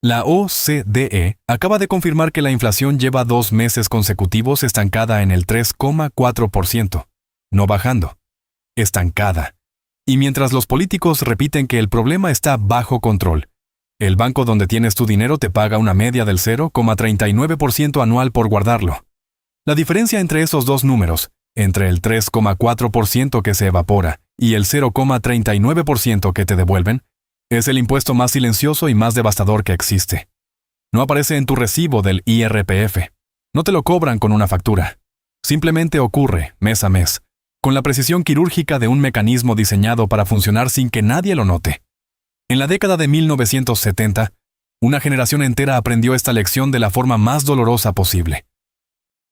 La OCDE acaba de confirmar que la inflación lleva 2 meses consecutivos estancada en el 3,4%, no bajando, estancada. Y mientras los políticos repiten que el problema está bajo control, el banco donde tienes tu dinero te paga una media del 0,39% anual por guardarlo. La diferencia entre esos dos números, entre el 3,4% que se evapora y el 0,39% que te devuelven, es el impuesto más silencioso y más devastador que existe. No aparece en tu recibo del IRPF. No te lo cobran con una factura. Simplemente ocurre, mes a mes, con la precisión quirúrgica de un mecanismo diseñado para funcionar sin que nadie lo note. En la década de 1970, una generación entera aprendió esta lección de la forma más dolorosa posible.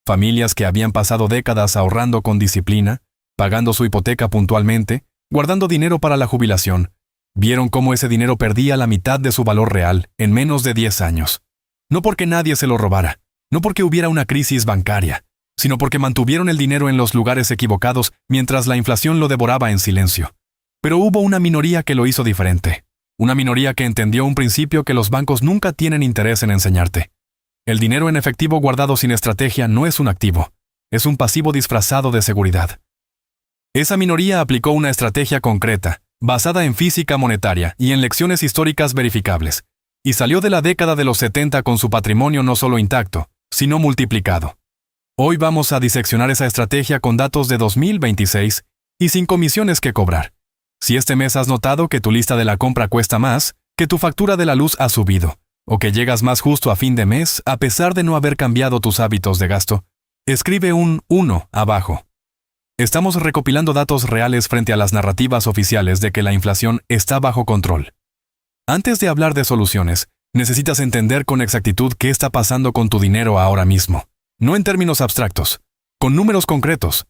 Familias que habían pasado décadas ahorrando con disciplina, pagando su hipoteca puntualmente, guardando dinero para la jubilación, vieron cómo ese dinero perdía la mitad de su valor real en menos de 10 años. No porque nadie se lo robara, no porque hubiera una crisis bancaria, sino porque mantuvieron el dinero en los lugares equivocados mientras la inflación lo devoraba en silencio. Pero hubo una minoría que lo hizo diferente. Una minoría que entendió un principio que los bancos nunca tienen interés en enseñarte. El dinero en efectivo guardado sin estrategia no es un activo, es un pasivo disfrazado de seguridad. Esa minoría aplicó una estrategia concreta, basada en física monetaria y en lecciones históricas verificables, y salió de la década de los 70 con su patrimonio no solo intacto, sino multiplicado. Hoy vamos a diseccionar esa estrategia con datos de 2026 y sin comisiones que cobrar. Si este mes has notado que tu lista de la compra cuesta más, que tu factura de la luz ha subido, o que llegas más justo a fin de mes a pesar de no haber cambiado tus hábitos de gasto, escribe un 1 abajo. Estamos recopilando datos reales frente a las narrativas oficiales de que la inflación está bajo control. Antes de hablar de soluciones, necesitas entender con exactitud qué está pasando con tu dinero ahora mismo. No en términos abstractos, con números concretos.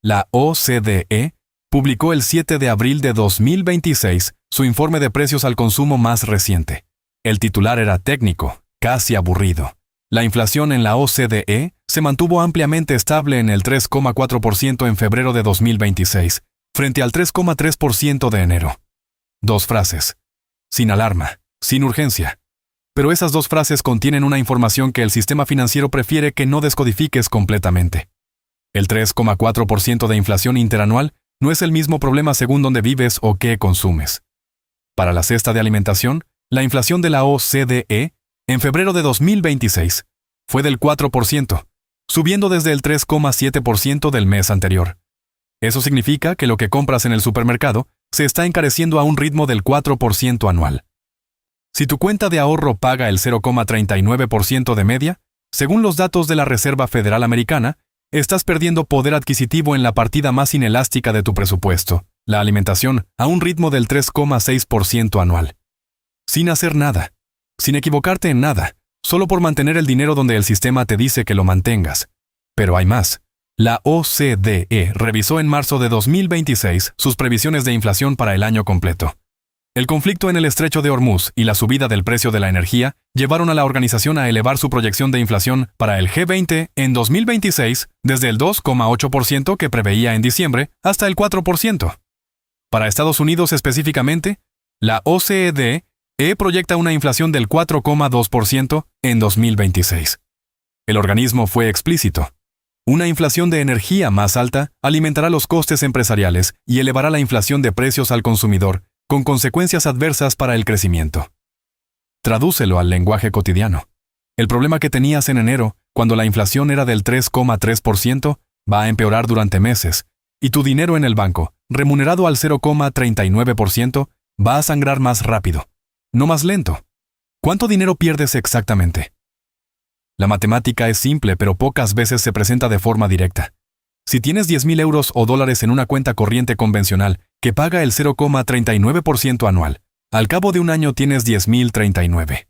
La OCDE publicó el 7 de abril de 2026 su informe de precios al consumo más reciente. El titular era técnico, casi aburrido. La inflación en la OCDE se mantuvo ampliamente estable en el 3,4% en febrero de 2026, frente al 3,3% de enero. 2 frases. Sin alarma, sin urgencia. Pero esas 2 frases contienen una información que el sistema financiero prefiere que no descodifiques completamente. El 3,4% de inflación interanual no es el mismo problema según dónde vives o qué consumes. Para la cesta de alimentación, la inflación de la OCDE, en febrero de 2026, fue del 4%, subiendo desde el 3,7% del mes anterior. Eso significa que lo que compras en el supermercado se está encareciendo a un ritmo del 4% anual. Si tu cuenta de ahorro paga el 0,39% de media, según los datos de la Reserva Federal Americana, estás perdiendo poder adquisitivo en la partida más inelástica de tu presupuesto, la alimentación, a un ritmo del 3,6% anual. Sin hacer nada, sin equivocarte en nada, solo por mantener el dinero donde el sistema te dice que lo mantengas. Pero hay más. La OCDE revisó en marzo de 2026 sus previsiones de inflación para el año completo. El conflicto en el Estrecho de Hormuz y la subida del precio de la energía llevaron a la organización a elevar su proyección de inflación para el G20 en 2026 desde el 2,8% que preveía en diciembre hasta el 4%. Para Estados Unidos específicamente, la OCDE proyecta una inflación del 4,2% en 2026. El organismo fue explícito. Una inflación de energía más alta alimentará los costes empresariales y elevará la inflación de precios al consumidor, con consecuencias adversas para el crecimiento. Tradúcelo al lenguaje cotidiano. El problema que tenías en enero, cuando la inflación era del 3,3%, va a empeorar durante meses, y tu dinero en el banco, remunerado al 0,39%, va a sangrar más rápido, no más lento. ¿Cuánto dinero pierdes exactamente? La matemática es simple, pero pocas veces se presenta de forma directa. Si tienes 10,000 euros o dólares en una cuenta corriente convencional que paga el 0,39% anual, al cabo de un año tienes 10,039.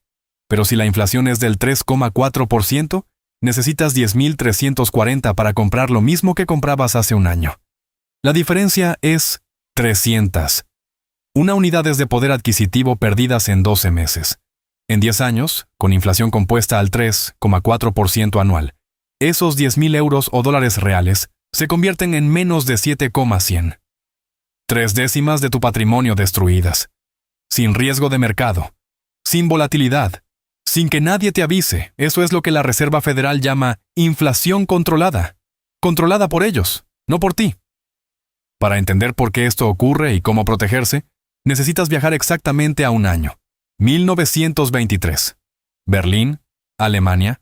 Pero si la inflación es del 3,4%, necesitas 10,340 para comprar lo mismo que comprabas hace un año. La diferencia es 300. Una unidades de poder adquisitivo perdidas en 12 meses. En 10 años, con inflación compuesta al 3,4% anual, esos 10,000 euros o dólares reales se convierten en menos de 7,100. 3/10 de tu patrimonio destruidas. Sin riesgo de mercado. Sin volatilidad. sin que nadie te avise. Eso es lo que la Reserva Federal llama inflación controlada. Controlada por ellos, no por ti. Para entender por qué esto ocurre y cómo protegerse, necesitas viajar exactamente a un año. 1923. Berlín, Alemania,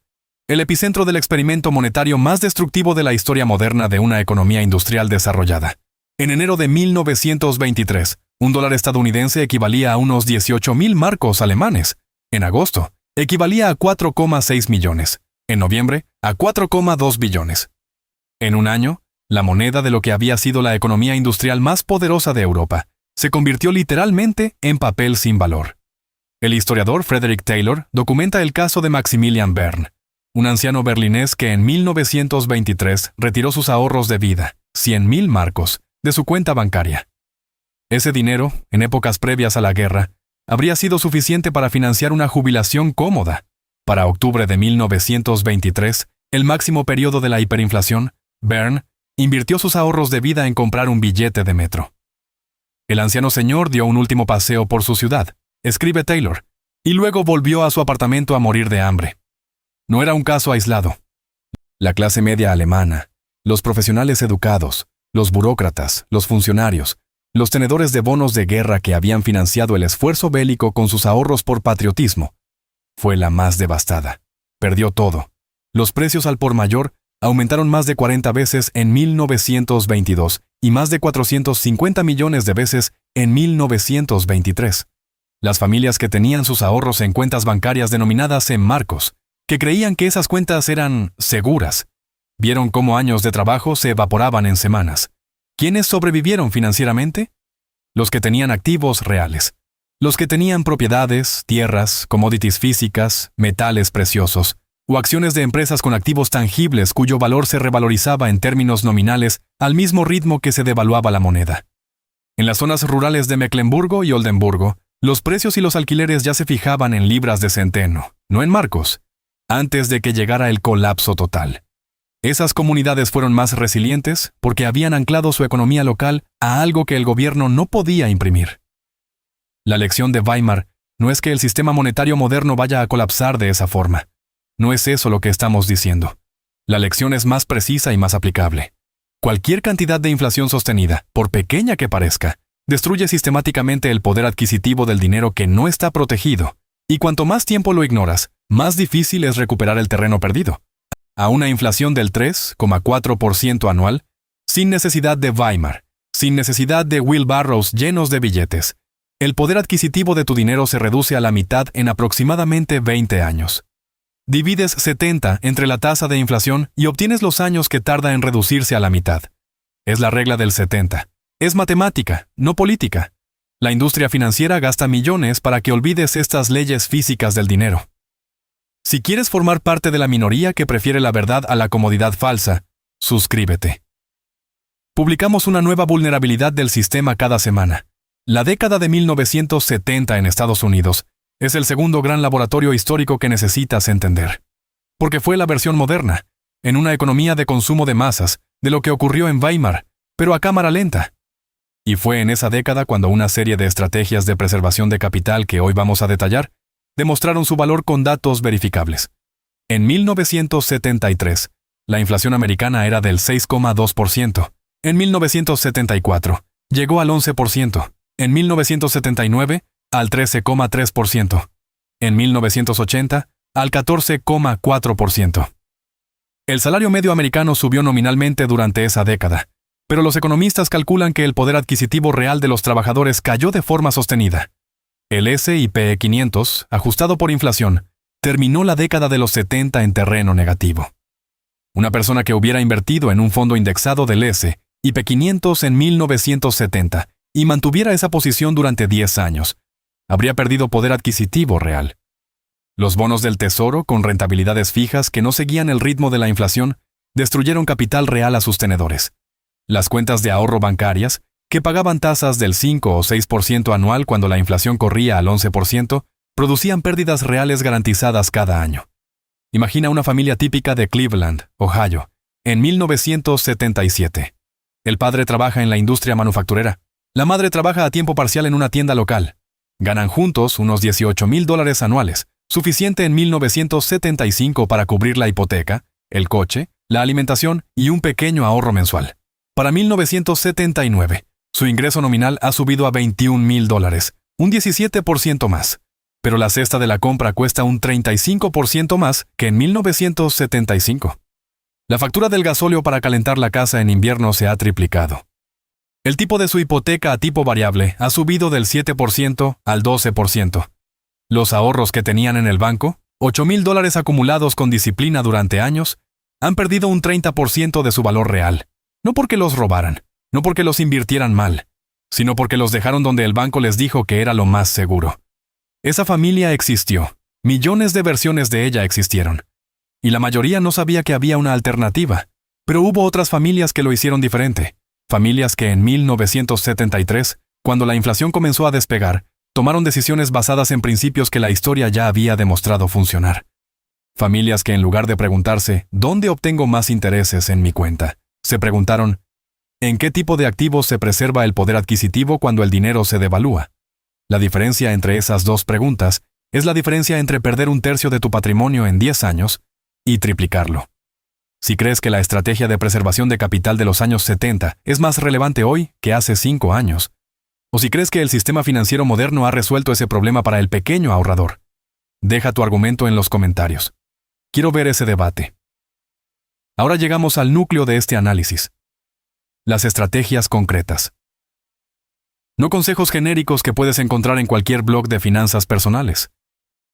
el epicentro del experimento monetario más destructivo de la historia moderna de una economía industrial desarrollada. En enero de 1923, un dólar estadounidense equivalía a unos 18,000 marcos alemanes. En agosto, equivalía a 4,6 millones. En noviembre, a 4,2 billones. En un año, la moneda de lo que había sido la economía industrial más poderosa de Europa se convirtió literalmente en papel sin valor. El historiador Frederick Taylor documenta el caso de Maximilian Bern, un anciano berlinés que en 1923 retiró sus ahorros de vida, 100,000 marcos, de su cuenta bancaria. Ese dinero, en épocas previas a la guerra, habría sido suficiente para financiar una jubilación cómoda. Para octubre de 1923, el máximo periodo de la hiperinflación, Bern invirtió sus ahorros de vida en comprar un billete de metro. El anciano señor dio un último paseo por su ciudad, escribe Taylor, y luego volvió a su apartamento a morir de hambre. No era un caso aislado. La clase media alemana, los profesionales educados, los burócratas, los funcionarios, los tenedores de bonos de guerra que habían financiado el esfuerzo bélico con sus ahorros por patriotismo, fue la más devastada. Perdió todo. Los precios al por mayor aumentaron más de 40 veces en 1922 y más de 450 millones de veces en 1923. Las familias que tenían sus ahorros en cuentas bancarias denominadas en marcos, que creían que esas cuentas eran seguras, vieron cómo años de trabajo se evaporaban en semanas. ¿Quiénes sobrevivieron financieramente? Los que tenían activos reales. Los que tenían propiedades, tierras, commodities físicas, metales preciosos, o acciones de empresas con activos tangibles cuyo valor se revalorizaba en términos nominales al mismo ritmo que se devaluaba la moneda. En las zonas rurales de Mecklemburgo y Oldenburgo, los precios y los alquileres ya se fijaban en libras de centeno, no en marcos, antes de que llegara el colapso total. Esas comunidades fueron más resilientes porque habían anclado su economía local a algo que el gobierno no podía imprimir. La lección de Weimar no es que el sistema monetario moderno vaya a colapsar de esa forma. No es eso lo que estamos diciendo. La lección es más precisa y más aplicable. Cualquier cantidad de inflación sostenida, por pequeña que parezca, destruye sistemáticamente el poder adquisitivo del dinero que no está protegido, y cuanto más tiempo lo ignoras, más difícil es recuperar el terreno perdido. A una inflación del 3,4% anual, sin necesidad de Weimar, sin necesidad de wheelbarrows llenos de billetes, el poder adquisitivo de tu dinero se reduce a la mitad en aproximadamente 20 años. Divides 70 entre la tasa de inflación y obtienes los años que tarda en reducirse a la mitad. Es la regla del 70. Es matemática, no política. La industria financiera gasta millones para que olvides estas leyes físicas del dinero. Si quieres formar parte de la minoría que prefiere la verdad a la comodidad falsa, suscríbete. Publicamos una nueva vulnerabilidad del sistema cada semana. La década de 1970 en Estados Unidos es el segundo gran laboratorio histórico que necesitas entender. Porque fue la versión moderna, en una economía de consumo de masas, de lo que ocurrió en Weimar, pero a cámara lenta. Y fue en esa década cuando una serie de estrategias de preservación de capital que hoy vamos a detallar, demostraron su valor con datos verificables. En 1973, la inflación americana era del 6,2%. En 1974, llegó al 11%. En 1979, al 13,3%. En 1980, al 14,4%. El salario medio americano subió nominalmente durante esa década, pero los economistas calculan que el poder adquisitivo real de los trabajadores cayó de forma sostenida. El S&P 500, ajustado por inflación, terminó la década de los 70 en terreno negativo. Una persona que hubiera invertido en un fondo indexado del S&P 500 en 1970 y mantuviera esa posición durante 10 años, habría perdido poder adquisitivo real. Los bonos del Tesoro, con rentabilidades fijas que no seguían el ritmo de la inflación, destruyeron capital real a sus tenedores. Las cuentas de ahorro bancarias, que pagaban tasas del 5 o 6% anual cuando la inflación corría al 11%, producían pérdidas reales garantizadas cada año. Imagina una familia típica de Cleveland, Ohio, en 1977. El padre trabaja en la industria manufacturera. La madre trabaja a tiempo parcial en una tienda local. Ganan juntos unos $18,000 anuales, suficiente en 1975 para cubrir la hipoteca, el coche, la alimentación y un pequeño ahorro mensual. Para 1979, su ingreso nominal ha subido a $21,000, un 17% más, pero la cesta de la compra cuesta un 35% más que en 1975. La factura del gasóleo para calentar la casa en invierno se ha triplicado. El tipo de su hipoteca a tipo variable ha subido del 7% al 12%. Los ahorros que tenían en el banco, $8,000 acumulados con disciplina durante años, han perdido un 30% de su valor real. No porque los robaran, no porque los invirtieran mal, sino porque los dejaron donde el banco les dijo que era lo más seguro. Esa familia existió. Millones de versiones de ella existieron. Y la mayoría no sabía que había una alternativa. Pero hubo otras familias que lo hicieron diferente. Familias que en 1973, cuando la inflación comenzó a despegar, tomaron decisiones basadas en principios que la historia ya había demostrado funcionar. Familias que en lugar de preguntarse, ¿dónde obtengo más intereses en mi cuenta?, se preguntaron, ¿en qué tipo de activos se preserva el poder adquisitivo cuando el dinero se devalúa? La diferencia entre esas dos preguntas es la diferencia entre perder un tercio de tu patrimonio en 10 años y triplicarlo. Si crees que la estrategia de preservación de capital de los años 70 es más relevante hoy que hace 5 años, o si crees que el sistema financiero moderno ha resuelto ese problema para el pequeño ahorrador, deja tu argumento en los comentarios. Quiero ver ese debate. Ahora llegamos al núcleo de este análisis. Las estrategias concretas. No consejos genéricos que puedes encontrar en cualquier blog de finanzas personales.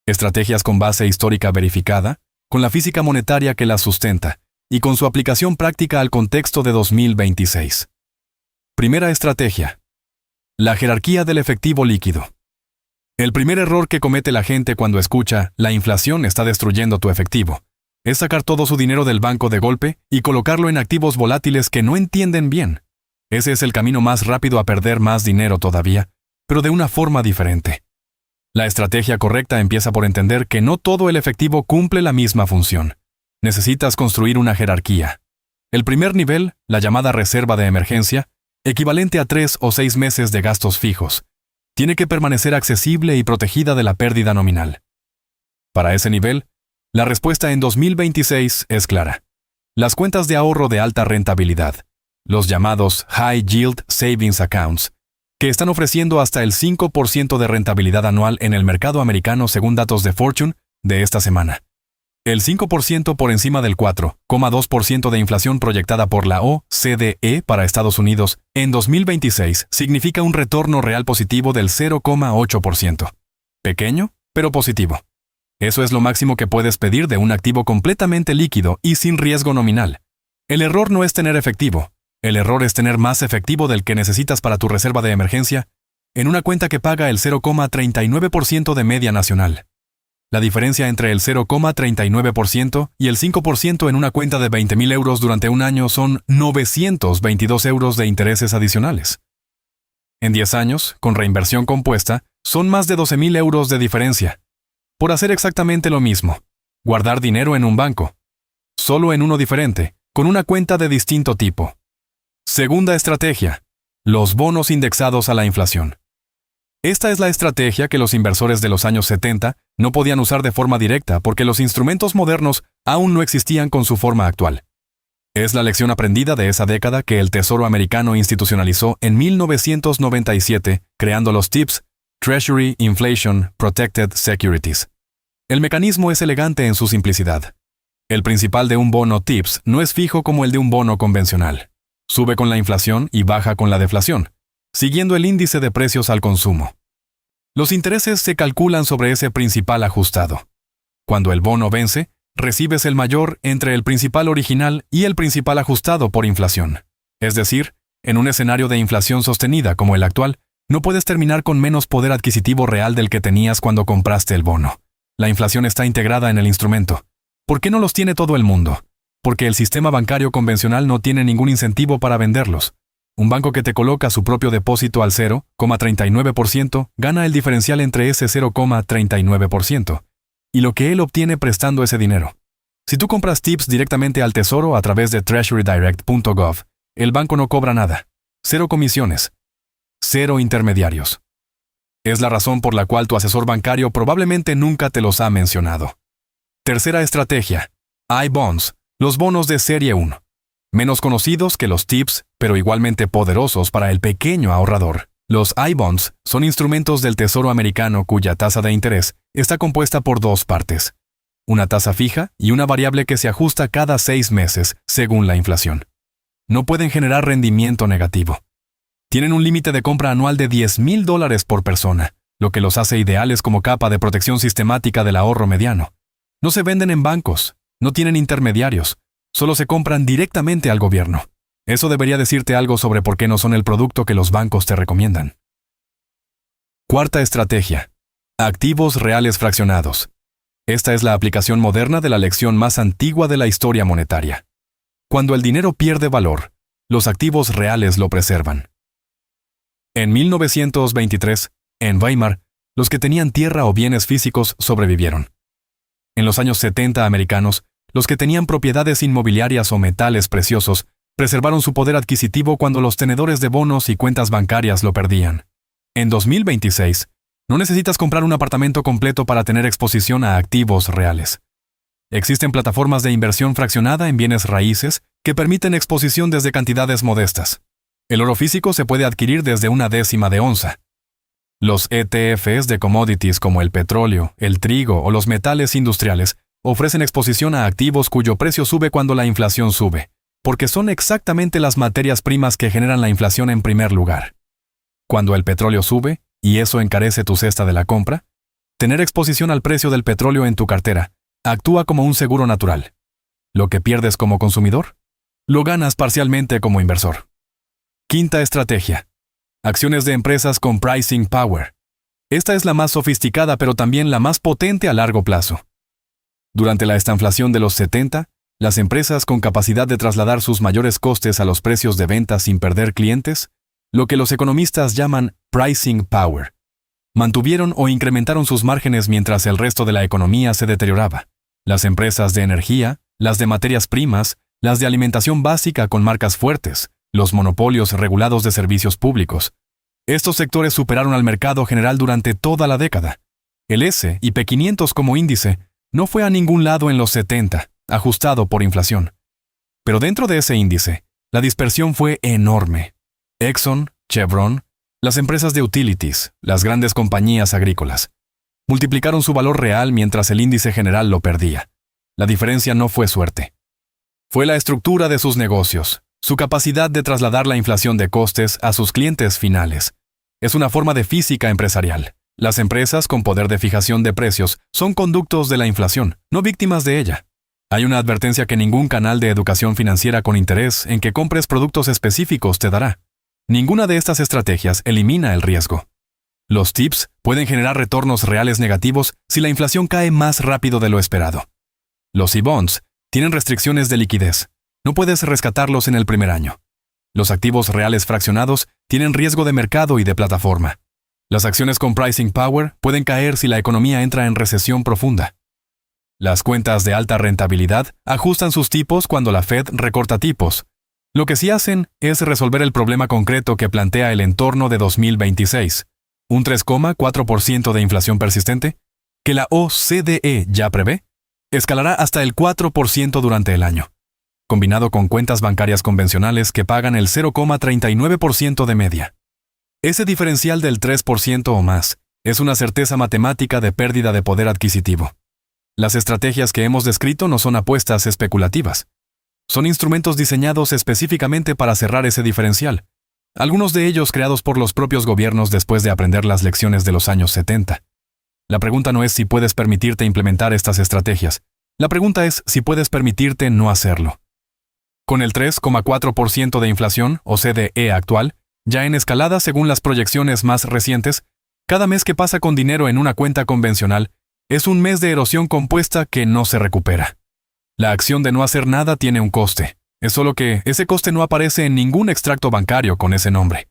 Estrategias con base histórica verificada, con la física monetaria que las sustenta, y con su aplicación práctica al contexto de 2026. Primera estrategia. La jerarquía del efectivo líquido. El primer error que comete la gente cuando escucha «la inflación está destruyendo tu efectivo» es sacar todo su dinero del banco de golpe y colocarlo en activos volátiles que no entienden bien. Ese es el camino más rápido a perder más dinero todavía, pero de una forma diferente. La estrategia correcta empieza por entender que no todo el efectivo cumple la misma función. Necesitas construir una jerarquía. El primer nivel, la llamada reserva de emergencia, equivalente a 3 o 6 meses de gastos fijos, tiene que permanecer accesible y protegida de la pérdida nominal. Para ese nivel, la respuesta en 2026 es clara. Las cuentas de ahorro de alta rentabilidad, los llamados High Yield Savings Accounts, que están ofreciendo hasta el 5% de rentabilidad anual en el mercado americano según datos de Fortune de esta semana. El 5% por encima del 4,2% de inflación proyectada por la OCDE para Estados Unidos en 2026 significa un retorno real positivo del 0,8%. Pequeño, pero positivo. Eso es lo máximo que puedes pedir de un activo completamente líquido y sin riesgo nominal. El error no es tener efectivo. El error es tener más efectivo del que necesitas para tu reserva de emergencia en una cuenta que paga el 0,39% de media nacional. La diferencia entre el 0,39% y el 5% en una cuenta de 20,000 euros durante un año son 922 euros de intereses adicionales. En 10 años, con reinversión compuesta, son más de 12,000 euros de diferencia. Por hacer exactamente lo mismo, guardar dinero en un banco, solo en uno diferente, con una cuenta de distinto tipo. Segunda estrategia, los bonos indexados a la inflación. Esta es la estrategia que los inversores de los años 70 no podían usar de forma directa porque los instrumentos modernos aún no existían con su forma actual. Es la lección aprendida de esa década que el Tesoro americano institucionalizó en 1997, creando los TIPS, Treasury Inflation Protected Securities. El mecanismo es elegante en su simplicidad. El principal de un bono TIPS no es fijo como el de un bono convencional. Sube con la inflación y baja con la deflación, siguiendo el índice de precios al consumo. Los intereses se calculan sobre ese principal ajustado. Cuando el bono vence, recibes el mayor entre el principal original y el principal ajustado por inflación. Es decir, en un escenario de inflación sostenida como el actual, no puedes terminar con menos poder adquisitivo real del que tenías cuando compraste el bono. La inflación está integrada en el instrumento. ¿Por qué no los tiene todo el mundo? Porque el sistema bancario convencional no tiene ningún incentivo para venderlos. Un banco que te coloca su propio depósito al 0,39% gana el diferencial entre ese 0,39% y lo que él obtiene prestando ese dinero. Si tú compras TIPS directamente al Tesoro a través de treasurydirect.gov, el banco no cobra nada. 0 comisiones. 0 intermediarios. Es la razón por la cual tu asesor bancario probablemente nunca te los ha mencionado. Tercera estrategia. I-bonds, los bonos de serie 1. Menos conocidos que los TIPS, pero igualmente poderosos para el pequeño ahorrador. Los I-bonds son instrumentos del Tesoro americano cuya tasa de interés está compuesta por dos partes. Una tasa fija y una variable que se ajusta cada 6 meses según la inflación. No pueden generar rendimiento negativo. Tienen un límite de compra anual de $10,000 por persona, lo que los hace ideales como capa de protección sistemática del ahorro mediano. No se venden en bancos, no tienen intermediarios, solo se compran directamente al gobierno. Eso debería decirte algo sobre por qué no son el producto que los bancos te recomiendan. Cuarta estrategia. Activos reales fraccionados. Esta es la aplicación moderna de la lección más antigua de la historia monetaria. Cuando el dinero pierde valor, los activos reales lo preservan. En 1923, en Weimar, los que tenían tierra o bienes físicos sobrevivieron. En los años 70 americanos, los que tenían propiedades inmobiliarias o metales preciosos preservaron su poder adquisitivo cuando los tenedores de bonos y cuentas bancarias lo perdían. En 2026, no necesitas comprar un apartamento completo para tener exposición a activos reales. Existen plataformas de inversión fraccionada en bienes raíces que permiten exposición desde cantidades modestas. El oro físico se puede adquirir desde 1/10 de onza. Los ETFs de commodities como el petróleo, el trigo o los metales industriales ofrecen exposición a activos cuyo precio sube cuando la inflación sube, porque son exactamente las materias primas que generan la inflación en primer lugar. Cuando el petróleo sube, y eso encarece tu cesta de la compra, tener exposición al precio del petróleo en tu cartera actúa como un seguro natural. Lo que pierdes como consumidor, lo ganas parcialmente como inversor. Quinta estrategia. Acciones de empresas con pricing power. Esta es la más sofisticada pero también la más potente a largo plazo. Durante la estanflación de los 70, las empresas con capacidad de trasladar sus mayores costes a los precios de venta sin perder clientes, lo que los economistas llaman pricing power, mantuvieron o incrementaron sus márgenes mientras el resto de la economía se deterioraba. Las empresas de energía, las de materias primas, las de alimentación básica con marcas fuertes, los monopolios regulados de servicios públicos. Estos sectores superaron al mercado general durante toda la década. El S&P 500 como índice no fue a ningún lado en los 70, ajustado por inflación. Pero dentro de ese índice, la dispersión fue enorme. Exxon, Chevron, las empresas de utilities, las grandes compañías agrícolas, multiplicaron su valor real mientras el índice general lo perdía. La diferencia no fue suerte. Fue la estructura de sus negocios, su capacidad de trasladar la inflación de costes a sus clientes finales. Es una forma de física empresarial. Las empresas con poder de fijación de precios son conductos de la inflación, no víctimas de ella. Hay una advertencia que ningún canal de educación financiera con interés en que compres productos específicos te dará. Ninguna de estas estrategias elimina el riesgo. Los TIPS pueden generar retornos reales negativos si la inflación cae más rápido de lo esperado. Los I-bonds tienen restricciones de liquidez. No puedes rescatarlos en el primer año. Los activos reales fraccionados tienen riesgo de mercado y de plataforma. Las acciones con pricing power pueden caer si la economía entra en recesión profunda. Las cuentas de alta rentabilidad ajustan sus tipos cuando la Fed recorta tipos. Lo que sí hacen es resolver el problema concreto que plantea el entorno de 2026, un 3,4% de inflación persistente, que la OCDE ya prevé, escalará hasta el 4% durante el año, combinado con cuentas bancarias convencionales que pagan el 0,39% de media. Ese diferencial del 3% o más es una certeza matemática de pérdida de poder adquisitivo. Las estrategias que hemos descrito no son apuestas especulativas. Son instrumentos diseñados específicamente para cerrar ese diferencial, algunos de ellos creados por los propios gobiernos después de aprender las lecciones de los años 70. La pregunta no es si puedes permitirte implementar estas estrategias. La pregunta es si puedes permitirte no hacerlo. Con el 3,4% de inflación, o CDE actual, ya en escalada según las proyecciones más recientes, cada mes que pasa con dinero en una cuenta convencional es un mes de erosión compuesta que no se recupera. La acción de no hacer nada tiene un coste. Es solo que ese coste no aparece en ningún extracto bancario con ese nombre.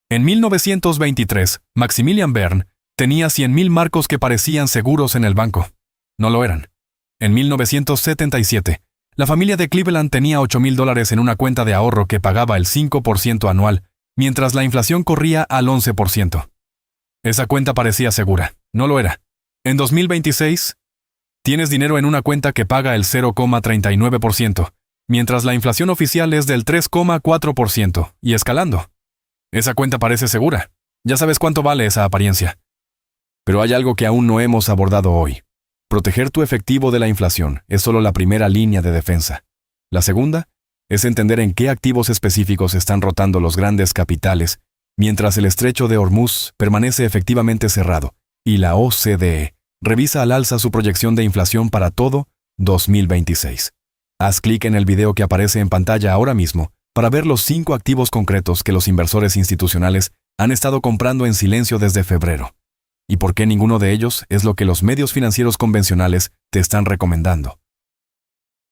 En 1923, Maximilian Bern tenía 100,000 marcos que parecían seguros en el banco. No lo eran. En 1977, la familia de Cleveland tenía $8,000 en una cuenta de ahorro que pagaba el 5% anual, mientras la inflación corría al 11%. Esa cuenta parecía segura. No lo era. En 2026, tienes dinero en una cuenta que paga el 0,39%, mientras la inflación oficial es del 3,4% y escalando. Esa cuenta parece segura. Ya sabes cuánto vale esa apariencia. Pero hay algo que aún no hemos abordado hoy. Proteger tu efectivo de la inflación es solo la primera línea de defensa. La segunda es entender en qué activos específicos están rotando los grandes capitales, mientras el estrecho de Hormuz permanece efectivamente cerrado y la OCDE revisa al alza su proyección de inflación para todo 2026. Haz clic en el video que aparece en pantalla ahora mismo para ver los 5 activos concretos que los inversores institucionales han estado comprando en silencio desde febrero. ¿Y por qué ninguno de ellos es lo que los medios financieros convencionales te están recomendando?